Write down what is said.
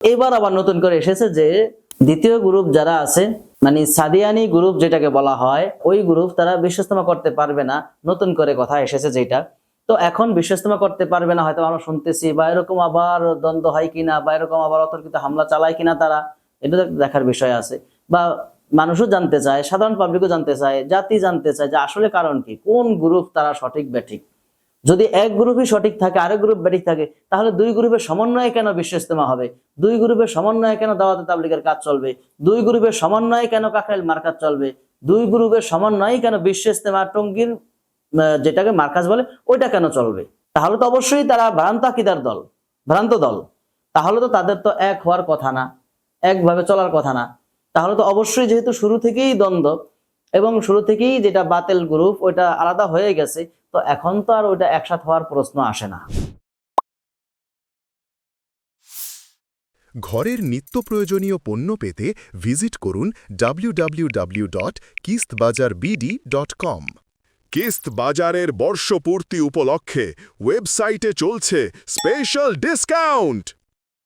এবার আবার নতুন করে এসেছে যে দ্বিতীয় গ্রুপ যারা আছে, মানে সাদিয়ানি গ্রুপ যেটাকে বলা হয়, ওই গ্রুপ তারা বিশ্ব ইজতেমা করতে পারবে না। নতুন করে কথা এসেছে যেটা। তো এখন বিশ্ব ইজতেমা করতে পারবে না, হয়তো আমরা শুনতেছি, বা এরকম আবার দ্বন্দ্ব হয় কিনা, বা এরকম আবার অতর্কিত হামলা চালায় কিনা তারা, এটা দেখার বিষয় আছে। বা মানুষও জানতে চায়, সাধারণ পাবলিকও জানতে চায়, জাতি জানতে চায় যে আসলে কারণ কি, কোন গ্রুপ তারা সঠিক ব্যাঠিক। যদি এক গ্রুপই সঠিক থাকে, আরেক গ্রুপ ব্যাঠিক থাকে, তাহলে দুই গ্রুপের সমন্বয়ে কেন বিশ্ব ইজতেমা হবে? দুই গ্রুপের সমন্বয়ে কেন দাওয়াতে তাবলীগের কাজ চলবে? দুই গ্রুপের সমন্বয়ে কেন কাকরাইল মার্কাজ চলবে? দুই গ্রুপের সমন্বয়ে কেন বিশ্ব ইজতেমা টঙ্গীর যেটাকে মার্কাজ বলে ওইটা কেন চলবে? তাহলে তো অবশ্যই তারা ভ্রান্ত আকীদার দল, ভ্রান্ত দল। তাহলে তো তাদের তো এক হওয়ার কথা না, একভাবে চলার কথা না। তাহলে তো অবশ্যই, যেহেতু শুরু থেকেই দ্বন্দ্ব এবং শুরু থেকেই যেটা বাতিল গ্রুপ ওইটা আলাদা হয়ে গেছে, তো এখন তো আর ওইটা একসাথে হওয়ার প্রশ্ন আসে না। ঘরের নিত্য প্রয়োজনীয় পণ্য পেতে ভিজিট করুন www.kistbazarbd.com। কিস্ত বাজারের বর্ষপূর্তি উপলক্ষে ওয়েবসাইটে চলছে স্পেশাল ডিসকাউন্ট।